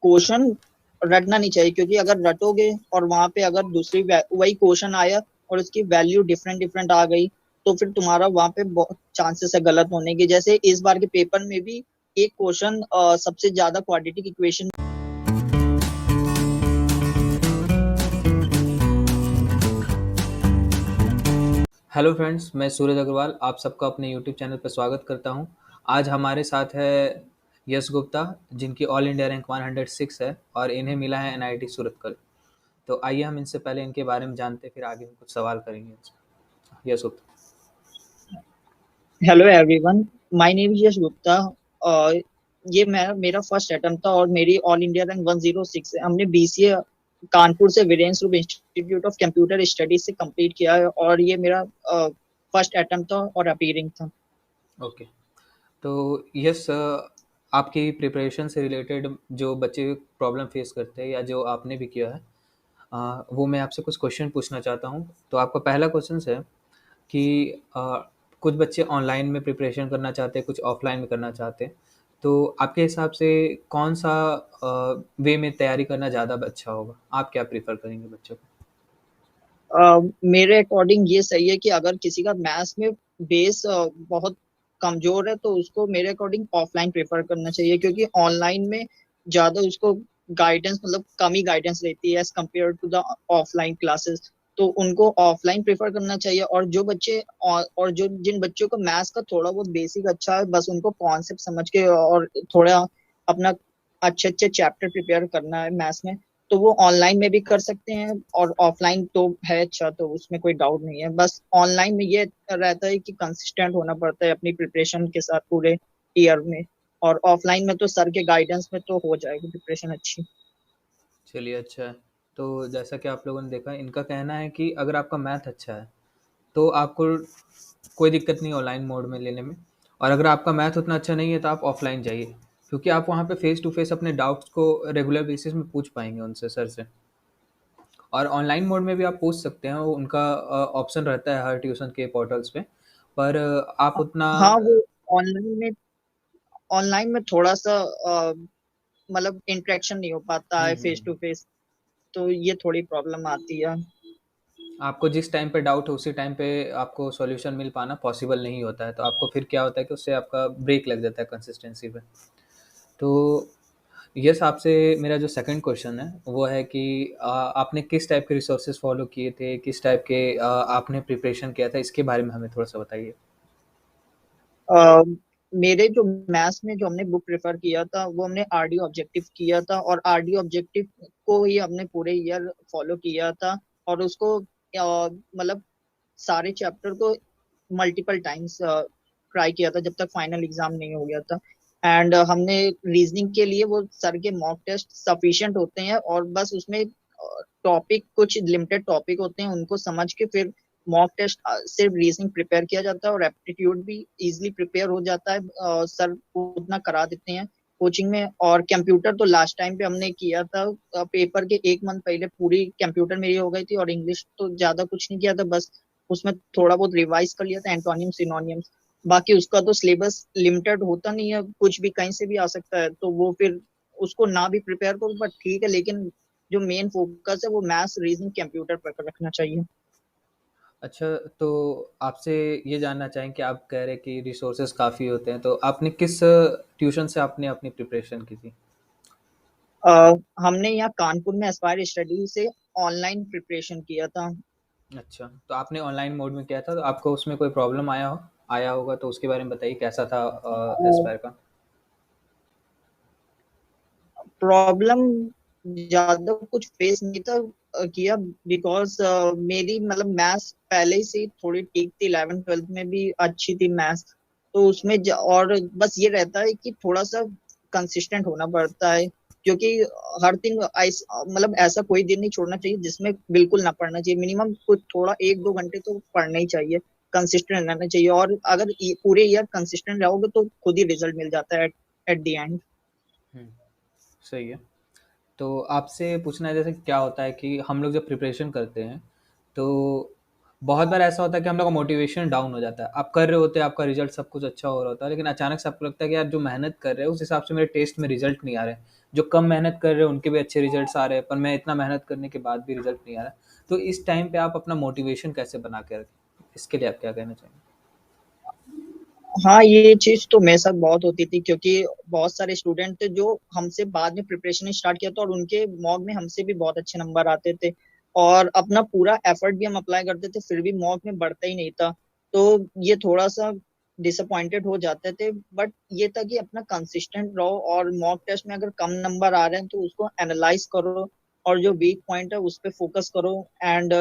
Question रटना नहीं चाहिए, क्योंकि अगर रटोगे और वहां पे अगर वही क्वेश्चन आया और उसकी वैल्यू डिफरेंट डिफरेंट आ गई, तो फिर तुम्हारा वहां पे बहुत चांसेस है गलत होने के। जैसे इस बार के पेपर में भी एक क्वेश्चन सबसे ज्यादा क्वाड्रेटिक इक्वेशन। हेलो फ्रेंड्स, मैं सूरज अग्रवाल आप सबका अपने यूट्यूब चैनल पर स्वागत करता हूं। आज हमारे साथ है यश गुप्ता, जिनकी ऑल इंडिया रैंक 106 है और इन्हें मिला है एनआईटी सूरतकल। तो आइए हम इनसे पहले इनके बारे में जानते, फिर आगे हम कुछ सवाल करेंगे इनसे। Yash Gupta. Hello everyone, my name is Yash Gupta. और ये मेरा फर्स्ट अटेम्प्ट था और मेरी ऑल इंडिया रैंक 106 है। हमने बीसीए कानपुर से वीरेंद्र रूप इंस्टीट्यूट ऑफ कंप्यूटर स्टडीज से कंप्लीट किया है और ये मेरा फर्स्ट अटेम्प्ट था और अपीयरिंग था। ओके। तो यश, आपकी प्रिपरेशन से रिलेटेड जो बच्चे प्रॉब्लम फेस करते हैं या जो आपने भी किया है, वो मैं आपसे कुछ क्वेश्चन पूछना चाहता हूँ। तो आपका पहला क्वेश्चन है कि कुछ बच्चे ऑनलाइन में प्रिपरेशन करना चाहते हैं, कुछ ऑफलाइन में करना चाहते हैं। तो आपके हिसाब से कौन सा वे में तैयारी करना ज़्यादा अच्छा होगा? आप क्या प्रेफर करेंगे बच्चों को? मेरे अकॉर्डिंग ये सही है कि अगर किसी का मैथ्स में बेस बहुत कमजोर है तो उसको मेरे अकॉर्डिंग ऑफलाइन प्रेफर करना चाहिए, क्योंकि ऑनलाइन में ज्यादा उसको गाइडेंस मतलब कम ही गाइडेंस रहती है as compare to the offline classes. तो उनको ऑफलाइन प्रेफर करना चाहिए। और जो बच्चे और जो जिन बच्चों को मैथ्स का थोड़ा बहुत बेसिक अच्छा है, बस उनको कॉन्सेप्ट समझ के और थोड़ा अपना अच्छे अच्छे चैप्टर प्रिपेयर करना है मैथ्स में, तो वो ऑनलाइन में भी कर सकते हैं। और ऑफलाइन तो है अच्छा, तो उसमें कोई डाउट नहीं है। बस ऑनलाइन में ये रहता है कि कंसिस्टेंट होना पड़ता है अपनी प्रिपरेशन के साथ पूरे ईयर में। और ऑफलाइन में तो सर के गाइडेंस में तो हो जाएगी प्रिपरेशन अच्छी। चलिए, अच्छा है। तो जैसा कि आप लोगों ने देखा, इनका कहना है कि अगर आपका मैथ अच्छा है तो आपको कोई दिक्कत नहीं ऑनलाइन मोड में लेने में। और अगर आपका मैथ उतना अच्छा नहीं है तो आप ऑफलाइन जाइए, क्योंकि आप वहाँ पे फेस टू फेस अपने डाउट्स को रेगुलर बेसिस में पूछ पाएंगे उनसे, सर से। और ऑनलाइन मोड में भी आप पूछ सकते हैं, वो उनका ऑप्शन रहता है हर ट्यूशन के पोर्टल्स पे। पर आप उतना हाँ, वो ऑनलाइन में थोड़ा सा मतलब इंटरेक्शन नहीं हो पाता है फेस टू हम्म। फेस, तो ये थोड़ी प्रॉब्लम आती है। आपको जिस टाइम पे डाउट हो उसी टाइम पे आपको सॉल्यूशन मिल पाना पॉसिबल नहीं होता है, तो आपको फिर क्या होता है कि उससे आपका ब्रेक लग जाता है कंसिस्टेंसी पे। तो यस, आपसे मेरा जो सेकंड क्वेश्चन है वो है कि आपने किस टाइप के रिसोर्सेज फॉलो किए थे, किस टाइप के आपने प्रिपरेशन किया था, इसके बारे में हमें थोड़ा सा बताइए। अ, मेरे जो मैथ्स में जो हमने बुक प्रेफर किया था वो हमने आरडी ऑब्जेक्टिव किया था, और आरडी ऑब्जेक्टिव को ही हमने पूरे ईयर फॉलो किया था। और उसको मतलब सारे चैप्टर को मल्टीपल टाइम्स ट्राई किया था जब तक फाइनल एग्जाम नहीं हो गया था। एंड हमने रीजनिंग के लिए वो सर के मॉक टेस्ट सफिशिएंट होते हैं, और बस उसमें टॉपिक कुछ लिमिटेड टॉपिक होते हैं, उनको समझ के फिर मॉक टेस्ट सिर्फ रीजनिंग प्रिपेयर किया जाता है और एप्टीट्यूड भी इजीली प्रिपेयर हो जाता है। सर उतना करा देते हैं कोचिंग में। और कंप्यूटर तो लास्ट टाइम पे हमने किया था, पेपर के एक मंथ पहले पूरी कंप्यूटर मेरी हो गई थी। और इंग्लिश तो ज्यादा कुछ नहीं किया था, बस उसमें थोड़ा बहुत रिवाइज कर लिया था एंटोनियम सिनोनियम्स। बाकी उसका तो सिलेबस लिमिटेड होता नहीं है, कुछ भी कहीं से भी आ सकता है, तो वो फिर उसको ना भी प्रिपेयर करो बट ठीक है। लेकिन जो मेन फोकस है वो मैथ्स रीजनिंग कंप्यूटर पर रखना चाहिए। अच्छा, तो आपसे ये जानना चाहें कि आप कह रहे हैं कि रिसोर्सेज काफ़ी होते हैं, तो आपने किस ट्यूशन से आपने अपनी प्रिपरेशन की थी? हमने यहाँ कानपुर में एस्पायर स्टडी से ऑनलाइन प्रिपरेशन किया था। अच्छा, तो आपने ऑनलाइन मोड में किया था, तो आपको उसमें कोई प्रॉब्लम आया होगा, तो उसके बारे में बताइए कैसा था एस्पायर का? प्रॉब्लम ज्यादा कुछ फेस नहीं था किया, बिकॉज मेरी मतलब मैथ्स पहले से ही थोड़ी ठीक थी, 11 ट्वेल्थ में भी अच्छी थी मैथ्स। तो उसमें और बस ये रहता है कि थोड़ा सा कंसिस्टेंट होना पड़ता है, क्योंकि हर दिन मतलब ऐसा कोई दिन नहीं छोड़ना चाहिए जिसमें बिल्कुल ना पढ़ना चाहिए। मिनिमम कुछ थोड़ा एक दो घंटे तो पढ़ना ही चाहिए, कंसिस्टेंट रहना चाहिए। और अगर पूरे ईयर कंसिस्टेंट रहोगे तो खुद ही रिजल्ट मिल जाता है एट द एंड। हुँ, सही है। तो आपसे पूछना है, जैसे क्या होता है कि हम लोग जब प्रिपरेशन करते हैं, तो बहुत बार ऐसा होता है कि हम लोग का मोटिवेशन डाउन हो जाता है। आप कर रहे होते हैं, आपका रिजल्ट सब कुछ अच्छा हो रहा होता है, लेकिन अचानक से आपको लगता है कि यार जो मेहनत कर रहे हैं उस हिसाब से मेरे टेस्ट में रिजल्ट नहीं आ रहे हैं। जो कम मेहनत कर रहे हैं उनके भी अच्छे रिजल्ट्स आ रहे हैं, पर मैं इतना मेहनत करने के बाद भी रिजल्ट नहीं आ रहा। तो इस टाइम पे आप अपना मोटिवेशन कैसे बना के रखें? इसके लिए आप क्या कहना चाहेंगे? हाँ, ये चीज तो मेरे साथ बहुत होती थी, क्योंकि बहुत सारे स्टूडेंट थे जो हमसे बाद में प्रिपरेशन स्टार्ट किया था, और उनके मॉक में हमसे भी बहुत अच्छे नंबर आते थे, और अपना पूरा एफर्ट भी हम अप्लाई करते थे, फिर भी मॉक में बढ़ता ही नहीं था। तो ये थोड़ा सा डिसअपॉइंटेड हो जाते थे। बट ये था कि अपना कंसिस्टेंट रहो, और मॉक टेस्ट में अगर कम नंबर आ रहे हैं तो उसको एनालाइज करो, और जो वीक पॉइंट है उस पर फोकस करो, एंड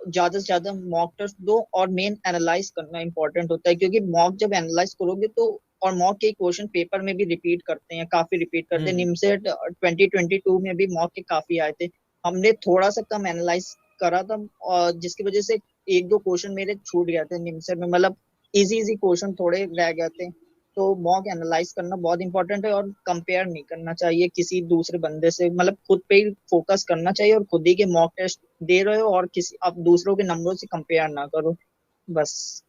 ज्यादा से ज्यादा मॉक टेस्ट दो, और मेन एनालाइज करना इंपॉर्टेंट होता है, क्योंकि मॉक जब एनालाइज करोगे तो, और मॉक के क्वेश्चन पेपर में भी रिपीट करते हैं, काफी रिपीट करते हैं। हम्म। निमसेट 2022 में भी मॉक के काफी आए थे। हमने थोड़ा सा कम एनालाइज करा था, और जिसकी वजह से एक दो क्वेश्चन मेरे छूट गए थे निमसेट में, मतलब इजी इजी क्वेश्चन थोड़े रह गए थे। तो मॉक एनालाइज करना बहुत इंपॉर्टेंट है, और कंपेयर नहीं करना चाहिए किसी दूसरे बंदे से, मतलब खुद पे ही फोकस करना चाहिए, और खुद ही के मॉक टेस्ट दे रहे हो, और किसी आप दूसरों के नंबरों से कंपेयर ना करो, बस।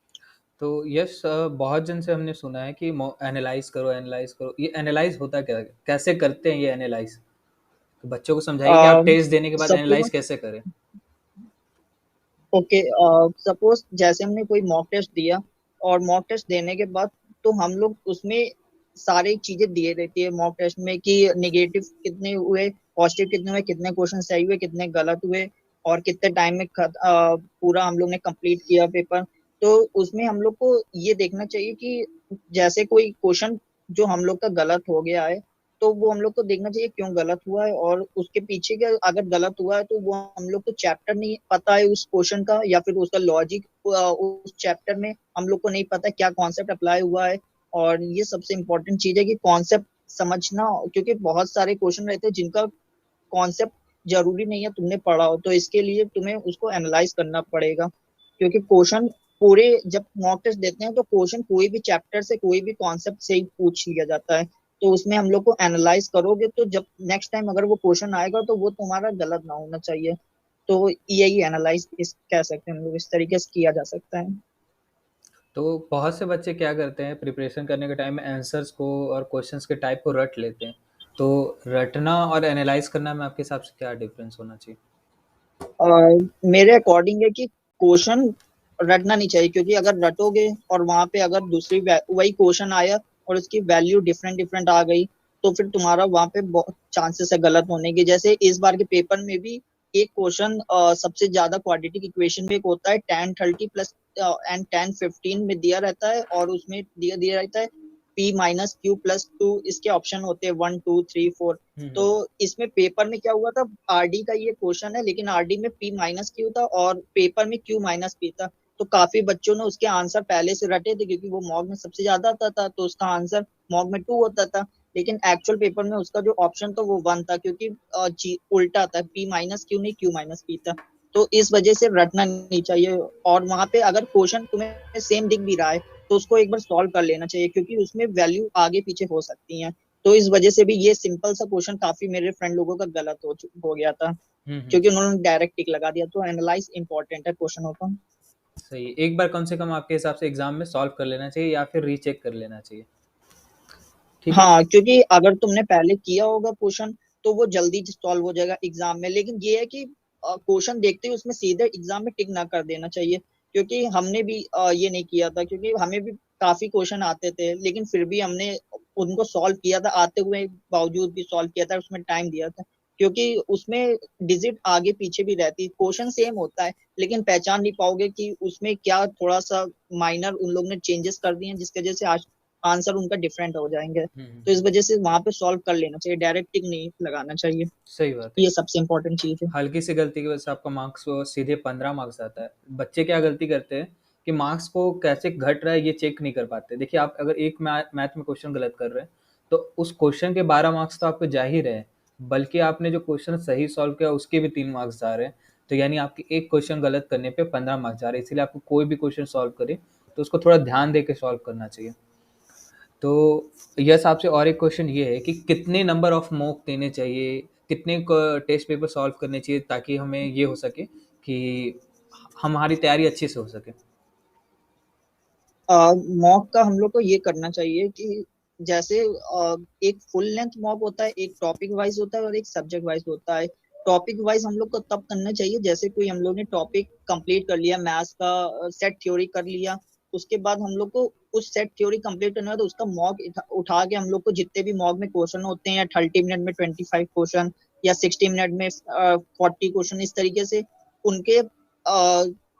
तो यस, बहुत जन से हमने सुना है कि एनालाइज करो, एनालाइज करो। ये एनालाइज होता क्या है? कैसे करते हैं ये एनालाइज? तो बच्चों को समझाइए कि आप टेस्ट देने के बाद एनालाइज सपोज कैसे करें। ओके, सपोज जैसे हमने कोई मॉक टेस्ट दिया, और मॉक टेस्ट देने के बाद तो हम लोग उसमें सारी चीजें दिए रहती है मॉक टेस्ट में, कि नेगेटिव कितने हुए, पॉजिटिव कितने हुए, कितने क्वेश्चन सही हुए, कितने गलत हुए, और कितने टाइम में पूरा हम लोग ने कंप्लीट किया पेपर। तो उसमें हम लोग को ये देखना चाहिए कि जैसे कोई क्वेश्चन जो हम लोग का गलत हो गया है, तो वो हम लोग को देखना चाहिए क्यों गलत हुआ है, और उसके पीछे का अगर गलत हुआ है तो वो हम लोग को चैप्टर नहीं पता है उस क्वेश्चन का, या फिर उसका लॉजिक उस चैप्टर में हम लोग को नहीं पता क्या कॉन्सेप्ट अप्लाई हुआ है। और ये सबसे इम्पोर्टेंट चीज है कि कॉन्सेप्ट समझना, क्योंकि बहुत सारे क्वेश्चन रहते हैं जिनका कॉन्सेप्ट जरूरी नहीं है तुमने पढ़ा हो, तो इसके लिए तुम्हें उसको एनालाइज करना पड़ेगा, क्योंकि क्वेश्चन पूरे जब मॉक टेस्ट देते हैं तो क्वेश्चन कोई भी चैप्टर से, कोई भी कॉन्सेप्ट से ही पूछ लिया जाता है। तो उसमें हम लोग को एनालाइज करोगे तो जब नेक्स्ट टाइम अगर वो क्वेश्चन आएगा तो वो तुम्हारा गलत ना होना चाहिए। तो यही एनालाइज इस कह सकते हैं हम लोग, इस तरीके से किया जा सकता है। तो बहुत से बच्चे क्या करते हैं, प्रिपरेशन करने के टाइम में आंसर्स को और क्वेश्चंस के टाइप को रट लेते हैं। तो रटना और एनालाइज करना में आपके हिसाब से क्या डिफरेंस होना चाहिए? मेरे अकॉर्डिंग है कि क्वेश्चन रटना नहीं चाहिए, क्योंकि अगर रटोगे और वहां पे अगर दूसरी वही क्वेश्चन आया और उसकी वैल्यू डिफरेंट डिफरेंट आ गई, तो फिर तुम्हारा वहां पे बहुत चांसेस है गलत होने के। जैसे इस बार के पेपर में भी एक क्वेश्चन सबसे ज्यादा क्वाड्रेटिक इक्वेशन में एक होता है, tan 30 प्लस एंड tan 15 में दिया रहता है, और उसमें दिया दिया रहता है P-Q+2, इसके ऑप्शन होते हैं 1 2 3 4। तो हम्म। इसमें पेपर में क्या हुआ था, आरडी का ये क्वेश्चन है, लेकिन आरडी में P-Q था और पेपर में Q-P था। तो काफी बच्चों ने उसके आंसर पहले से रटे थे, क्योंकि वो मॉक में सबसे ज्यादा आता था, तो उसका आंसर मॉक में 2 होता था। लेकिन एक्चुअल पेपर में उसका जो ऑप्शन था वो 1 था, क्योंकि उल्टा था, P-Q नहीं Q-P था। तो इस वजह से रटना नहीं चाहिए। और वहां पे अगर क्वेश्चन तुम्हें सेम दिख भी रहा है तो उसको एक बार सॉल्व कर लेना चाहिए, क्योंकि उसमें वैल्यू आगे पीछे हो सकती है। तो इस वजह से भी ये सिंपल सा क्वेश्चन काफी मेरे फ्रेंड लोगों का गलत हो गया था, हम्म। क्योंकि उन्होंने डायरेक्ट टिक लगा दिया। तो एनालाइज इंपॉर्टेंट है क्वेश्चनों का। सही है। एक बार कम से कम आपके हिसाब से एग्जाम में सॉल्व कर लेना चाहिए या फिर रीचेक कर लेना चाहिए? ठीक है। हाँ, क्योंकि अगर तुमने पहले किया होगा क्वेश्चन तो वो जल्दी सॉल्व हो जाएगा एग्जाम में। लेकिन ये है कि क्वेश्चन देखते ही उसमें सीधे एग्जाम में टिक ना कर देना चाहिए, क्योंकि हमने भी ये नहीं किया था, क्योंकि हमें भी काफी क्वेश्चन आते थे, लेकिन फिर भी हमने उनको सॉल्व किया था, आते हुए बावजूद भी सॉल्व किया था, उसमें टाइम दिया था। क्योंकि उसमें डिजिट आगे पीछे भी रहती, क्वेश्चन सेम होता है, लेकिन पहचान नहीं पाओगे कि उसमें क्या थोड़ा सा माइनर उन लोग ने चेंजेस कर दिए हैं, जिसकी वजह से आज आंसर उनका डिफरेंट हो जाएंगे। तो इस हम्म। वजह से वहां पे सॉल्व कर लेना चाहिए, डायरेक्ट टिक नहीं लगाना चाहिए। सही बात है। ये सबसे इंपॉर्टेंट चीज है। हल्की सी गलती की वजह से आपका मार्क्स सीधे 15 मार्क्स आता है। बच्चे क्या गलती करते हैं कि मार्क्स को कैसे घट रहा है ये चेक नहीं कर पाते। देखिए, आप अगर एक मैथ में क्वेश्चन गलत कर रहे हैं तो उस क्वेश्चन के 12 मार्क्स तो आपको जा ही रहे हैं, बल्कि आपने जो क्वेश्चन सही सॉल्व किया उसके भी 3 मार्क्स जा रहे हैं। तो यानी आपके एक क्वेश्चन गलत करने पे 15 मार्क्स जा रहे हैं। इसीलिए आपको कोई भी क्वेश्चन सॉल्व करे तो उसको थोड़ा ध्यान दे के सॉल्व करना चाहिए। तो यस, आपसे और एक क्वेश्चन ये है कि कितने नंबर ऑफ मॉक देने चाहिए, कितने टेस्ट पेपर सॉल्व करने चाहिए ताकि हमें ये हो सके कि हमारी तैयारी अच्छे से हो सके? मॉक का हम लोग को ये करना चाहिए कि जैसे एक फुल लेंथ मॉक होता है, एक टॉपिक वाइज होता है और एक सब्जेक्ट वाइज होता है। टॉपिक वाइज हम लोग को तब करना चाहिए जैसे कोई हम लोग ने टॉपिक कंप्लीट कर लिया, मैथ्स का सेट थ्योरी कर लिया, उसके बाद हम लोग को उस सेट थ्योरी कंप्लीट करना है तो उसका मॉक उठा के हम लोग को जितने भी मॉक में क्वेश्चन होते हैं, 30 मिनट में 25 क्वेश्चन या 60 मिनट में 40 क्वेश्चन, इस तरीके से उनके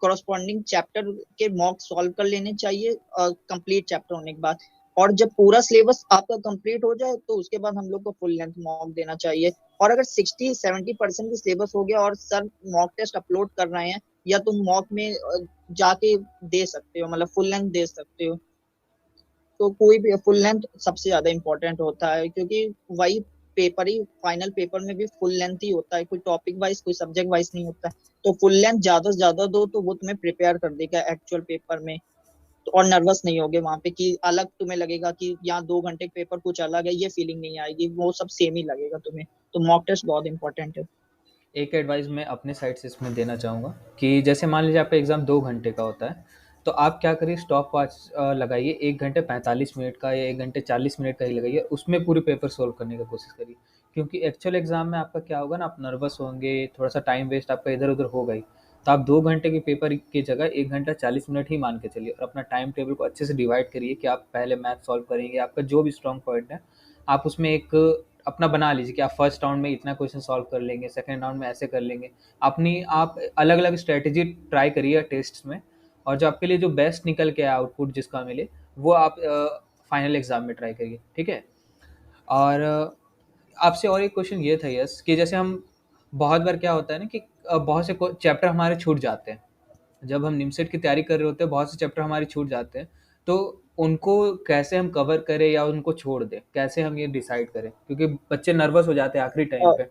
करस्पॉन्डिंग चैप्टर के मॉक सॉल्व कर लेने चाहिए कंप्लीट चैप्टर होने के बाद। और जब पूरा सिलेबस आपका कंप्लीट हो जाए तो उसके बाद हम लोग को फुल लेंथ मॉक देना चाहिए। और अगर 60-70% भी सिलेबस हो गया और सर मॉक टेस्ट अपलोड कर रहे हैं, या तुम मॉक में जाके दे सकते हो, मतलब फुल लेंथ दे सकते हो। तो कोई भी फुल लेंथ सबसे ज्यादा इंपॉर्टेंट होता है, क्योंकि वही पेपर ही फाइनल पेपर में भी फुल लेंथ ही होता है, कोई टॉपिक वाइज कोई सब्जेक्ट वाइज नहीं होता है। तो फुल लेंथ ज्यादा से ज्यादा दो तो वो तुम्हें प्रिपेयर कर देगा एक्चुअल पेपर में। तो और नर्वस नहीं होगे वहां पे कि अलग तुम्हें लगेगा कि यहाँ 2 घंटे का पेपर कुछ अलग है, ये फीलिंग नहीं आएगी, वो सब सेम ही लगेगा तुम्हें। तो मॉक टेस्ट बहुत इंपॉर्टेंट है। एक एडवाइस मैं अपने साइड से इसमें देना चाहूँगा कि जैसे मान लीजिए आपका एग्ज़ाम 2 घंटे का होता है, तो आप क्या करिए, स्टॉप वॉच लगाइए, 1 घंटे 45 मिनट का या 1 घंटे 40 मिनट का ही लगाइए, उसमें पूरे पेपर सॉल्व करने की कोशिश करिए। क्योंकि एक्चुअल एग्ज़ाम में आपका क्या होगा ना, आप नर्वस होंगे, थोड़ा-सा टाइम वेस्ट आपका इधर-उधर होगा ही। तो आप 2 घंटे के पेपर की जगह 1 घंटा 40 मिनट ही मान के चलिए और अपना टाइम टेबल को अच्छे से डिवाइड करिए कि आप पहले मैथ सॉल्व करेंगे, आपका जो भी स्ट्रॉन्ग पॉइंट है, आप उसमें एक अपना बना लीजिए कि आप फर्स्ट राउंड में इतना क्वेश्चन सॉल्व कर लेंगे, सेकंड राउंड में ऐसे कर लेंगे। अपनी आप अलग-अलग स्ट्रैटेजी ट्राई करिए टेस्ट्स में, और जो आपके लिए जो बेस्ट निकल के आए आउटपुट जिसका मिले, वो आप फाइनल एग्ज़ाम में ट्राई करिए, ठीक है? और आपसे और एक क्वेश्चन ये था यस, कि जैसे हम बहुत बार क्या होता है ना कि बहुत से चैप्टर हमारे छूट जाते हैं। जब हम निमसेट की तैयारी कर रहे होते हैं, बहुत से चैप्टर हमारे छूट जाते हैं। तो उनको कैसे हम कवर करें या उनको छोड़ दें? कैसे हम ये डिसाइड करें? क्योंकि बच्चे नर्वस हो जाते हैं आखिरी टाइम पे।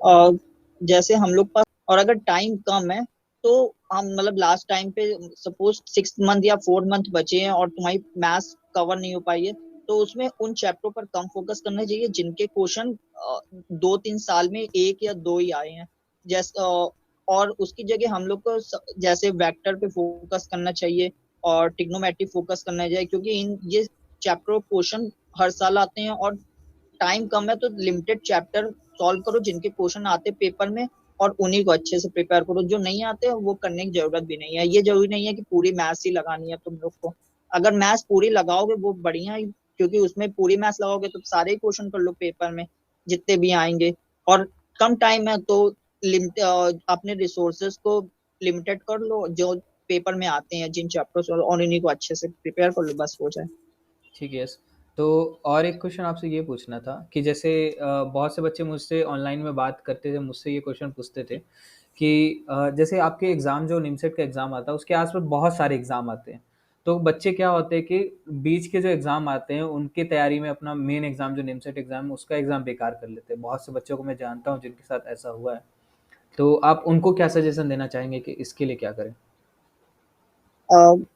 अ, जैसे हम लोग पास और अगर टाइम कम है तो हम मतलब लास्ट टाइम पे सपोज 6 मंथ या 4 मंथ बचे हैं और तुम्हारी मैथ्स कवर नहीं हो पाई है, तो उसमें उन चैप्टरों पर कम फोकस करना चाहिए जिनके क्वेश्चन 2-3 साल में एक या दो ही आए हैं। जैसे और उसकी जगह हम लोग को जैसे वेक्टर पे फोकस करना चाहिए और ट्रिग्नोमेट्री फोकस करना चाहिए, क्योंकि इन ये चैप्टर क्वेश्चन हर साल आते हैं और टाइम कम है, तो लिमिटेड चैप्टर सॉल्व करो जिनके क्वेश्चन आते पेपर में, और उन्हीं को अच्छे से प्रिपेयर करो। जो नहीं आते वो करने की जरूरत भी नहीं है। ये जरूरी नहीं है कि पूरी मैथ्स ही लगानी है तुम लोग को। अगर मैथ्स पूरी लगाओगे वो बढ़िया ही, क्योंकि उसमें पूरी मैथ्स लगाओगे तो सारे क्वेश्चन कर लो पेपर में जितने भी आएंगे। और कम टाइम है तो लिमिट अपने रिसोर्सेज को लिमिटेड कर लो जो पेपर में आते हैं जिन चैप्टर्स, और उन्हीं को अच्छे से प्रिपेयर कर लो, बस हो जाए। ठीक है, यस। तो और एक क्वेश्चन आपसे ये पूछना था कि जैसे बहुत से बच्चे मुझसे ऑनलाइन में बात करते थे, मुझसे ये क्वेश्चन पूछते थे कि जैसे आपके एग्ज़ाम जो निमसेट का एग्ज़ाम आता है, उसके आस-पास बहुत सारे एग्ज़ाम आते हैं। तो बच्चे क्या होते हैं कि बीच के जो एग्ज़ाम आते हैं, उनकी तैयारी में अपना मेन एग्ज़ाम जो निमसेट एग्ज़ाम है, उसका एग्ज़ाम बेकार कर लेते हैं। बहुत से बच्चों को मैं जानता हूँ जिनके साथ ऐसा हुआ है। तो आप उनको क्या सजेशन देना चाहेंगे कि इसके लिए क्या करें?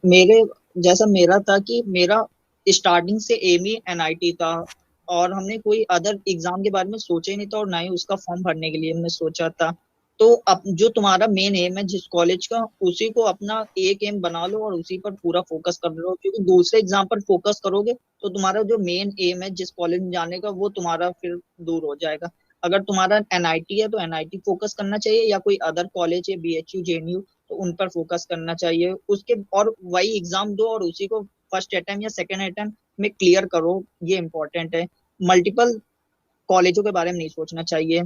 मेरे जैसा मेरा था कि मेरा स्टार्टिंग से एम ही एनआईटी था, और हमने कोई अदर एग्जाम के बारे में सोचा ही नहीं था और ना ही उसका फॉर्म भरने के लिए हमने सोचा था। तो अब जो तुम्हारा मेन एम है जिस कॉलेज का, उसी को अपना एक एम बना लो और उसी पर पूरा फोकस कर लो, क्योंकि दूसरे एग्जाम पर फोकस करोगे तो तुम्हारा जो मेन एम है जिस कॉलेज में जाने का वो तुम्हारा फिर दूर हो जाएगा। अगर तुम्हारा एनआईटी है तो एनआईटी फोकस करना चाहिए, या कोई अदर कॉलेज है बीएचयू जेएनयू तो उन पर फोकस करना चाहिए उसके, और वही एग्जाम दो और उसी को फर्स्ट अटेम्प्ट या सेकेंड अटेम्प्ट में क्लियर करो। ये इंपॉर्टेंट है। मल्टीपल कॉलेजों के बारे में नहीं सोचना चाहिए।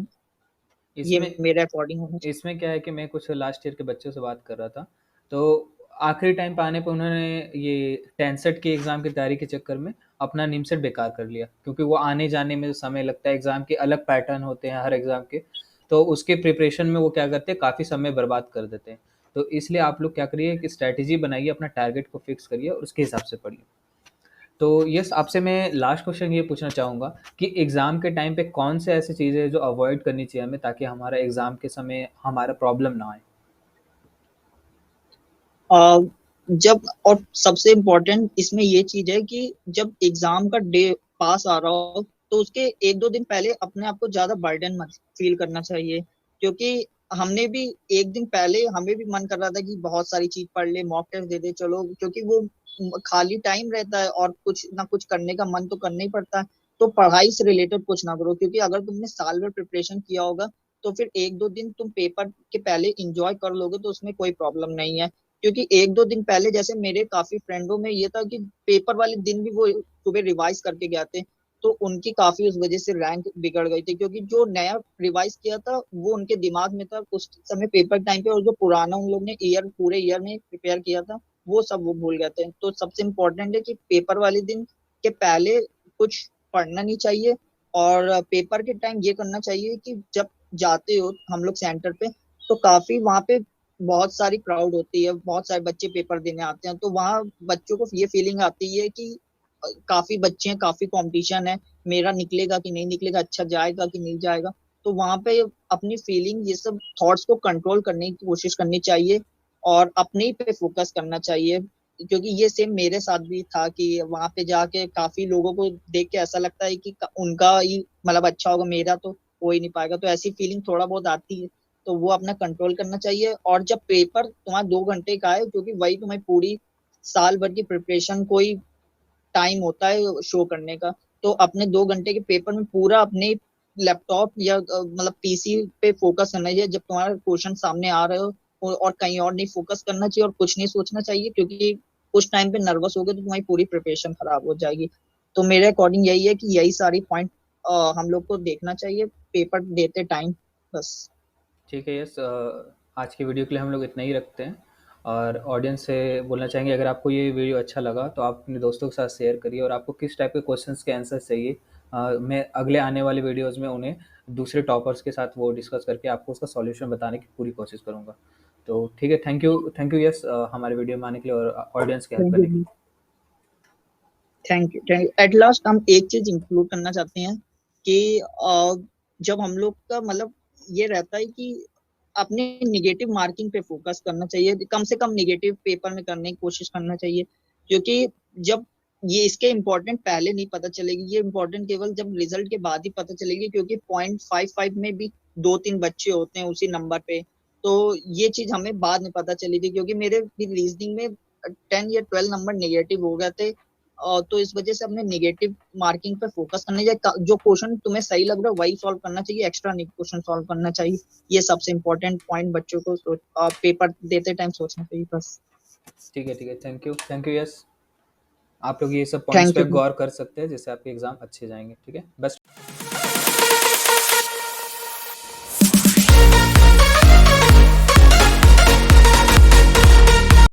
ये इसमें मेरे अकॉर्डिंग होना चाहिए। इसमें क्या है कि मैं कुछ लास्ट ईयर के बच्चों से बात कर रहा था, तो आखिरी टाइम पे आने पे उन्होंने ये टेंसेट के एग्ज़ाम की तैयारी के चक्कर में अपना निमसेट बेकार कर लिया, क्योंकि वो आने जाने में जो समय लगता है, एग्ज़ाम के अलग पैटर्न होते हैं हर एग्ज़ाम के, तो उसके प्रिपरेशन में वो क्या करते हैं, काफ़ी समय बर्बाद कर देते हैं। तो इसलिए आप लोग क्या करिए कि स्ट्रैटेजी बनाइए, अपना टारगेट को फिक्स करिए और उसके हिसाब से पढ़िए। तो यस, आपसे मैं लास्ट क्वेश्चन ये पूछना चाहूँगा कि एग्ज़ाम के टाइम पे कौन से ऐसी चीज़ें हैं जो अवॉइड करनी चाहिए हमें, ताकि हमारा एग्ज़ाम के समय हमारा प्रॉब्लम ना आए? आ, जब और सबसे इम्पोर्टेंट इसमें ये चीज है कि जब एग्जाम का डे पास आ रहा हो तो उसके 1-2 दिन पहले अपने आप को ज्यादा बर्डन मत फील करना चाहिए, क्योंकि हमने भी एक दिन पहले हमें भी मन कर रहा था कि बहुत सारी चीज पढ़ ले, मॉक टेस्ट दे दे चलो, क्योंकि वो खाली टाइम रहता है और कुछ ना कुछ करने का मन तो करना ही पड़ता है। तो पढ़ाई से रिलेटेड कुछ ना करो, क्योंकि अगर तुमने साल भर प्रिपरेशन किया होगा तो फिर एक दो दिन तुम पेपर के पहले इंजॉय कर लोगे तो उसमें कोई प्रॉब्लम नहीं है। क्योंकि एक दो दिन पहले जैसे मेरे काफी फ्रेंडों में ये था कि पेपर वाले दिन भी वो सुबह रिवाइज करके गए थे, तो उनकी काफी उस वजह से रैंक बिगड़ गई थी, क्योंकि जो नया रिवाइज किया था वो उनके दिमाग में था उस समय पेपर टाइम पे, और जो पुराना उन लोग ने ईयर पूरे ईयर में प्रिपेयर किया था वो सब वो भूल गए थे। तो सबसे इम्पोर्टेंट है कि पेपर वाले दिन के पहले कुछ पढ़ना नहीं चाहिए, और पेपर के टाइम ये करना चाहिए कि जब जाते हो हम लोग सेंटर पे, तो काफी वहां पे बहुत सारी क्राउड होती है, बहुत सारे बच्चे पेपर देने आते हैं, तो वहाँ बच्चों को ये फीलिंग आती है कि काफी बच्चे हैं, काफी कंपटीशन है, मेरा निकलेगा कि नहीं निकलेगा, अच्छा जाएगा कि नहीं जाएगा। तो वहां पे अपनी फीलिंग, ये सब थॉट्स को कंट्रोल करने की कोशिश करनी चाहिए और अपने ही पे फोकस करना चाहिए। क्योंकि ये सेम मेरे साथ भी था कि वहां पे जाके काफी लोगों को देख के ऐसा लगता है कि उनका ही मतलब अच्छा होगा, मेरा तो हो ही नहीं पाएगा, तो ऐसी फीलिंग थोड़ा बहुत आती है। तो वो अपना कंट्रोल करना चाहिए, और जब पेपर तुम्हारा 2 घंटे का है, क्योंकि वही तुम्हें पूरी साल भर की प्रिपरेशन को ही टाइम होता है शो करने का, तो अपने 2 घंटे के पेपर में पूरा अपने लैपटॉप या मतलब पीसी पे फोकस करना चाहिए जब तुम्हारा क्वेश्चन सामने आ रहे हो, और कहीं और नहीं फोकस करना चाहिए और कुछ नहीं सोचना चाहिए, क्योंकि उस टाइम पे नर्वस हो गए तो तुम्हारी पूरी प्रिपरेशन खराब हो जाएगी। तो मेरे अकॉर्डिंग यही है कि यही सारी पॉइंट हम लोग को देखना चाहिए पेपर देते टाइम, बस। ठीक है, यस। आज की वीडियो के लिए हम लोग इतना ही रखते हैं, और ऑडियंस से बोलना चाहेंगे, अगर आपको ये वीडियो अच्छा लगा तो आप अपने दोस्तों के साथ शेयर करिए, और आपको किस टाइप के क्वेश्चंस के आंसर चाहिए, मैं अगले आने वाले वीडियोज़ में उन्हें दूसरे टॉपर्स के साथ वो डिस्कस करके आपको उसका सॉल्यूशन बताने की पूरी कोशिश करूँगा। तो ठीक है, थैंक यू यस, हमारे वीडियो में आने के लिए और ऑडियंस की हेल्प थैंक करने के यू, लिए। Thank you, thank you. At last हम एक चीज इंक्लूड करना चाहते हैं कि जब हम लोग का मतलब ये रहता है कि अपने निगेटिव मार्किंग पे फोकस करना चाहिए, कम से कम निगेटिव पेपर में करने की कोशिश करना चाहिए, क्योंकि जब ये इसके इम्पोर्टेंट पहले नहीं पता चलेगी, ये इम्पोर्टेंट केवल जब रिजल्ट के बाद ही पता चलेगी, क्योंकि 0.55 में भी दो तीन बच्चे होते हैं उसी नंबर पे। तो ये चीज हमें बाद में पता चली थी, क्योंकि मेरे भी रीजनिंग में 10 या 12 नंबर नेगेटिव हो गए थे। तो इस वजह से हमने नेगेटिव मार्किंग पे फोकस करना चाहिए, जो क्वेश्चन तुम्हें सही लग रहा है वही सॉल्व करना चाहिए, एक्स्ट्रा नहीं क्वेश्चन सॉल्व करना चाहिए। ये सबसे इम्पोर्टेंट पॉइंट बच्चों को पेपर देते टाइम सोचना चाहिए, बस। ठीक है, थैंक यू यस। आप लोग ये सब पॉइंट्स थैंक पे यू। गौर कर सकते हैं, जिससे आपके एग्ज़ाम अच्छे जाएंगे। ठीक है, बेस्ट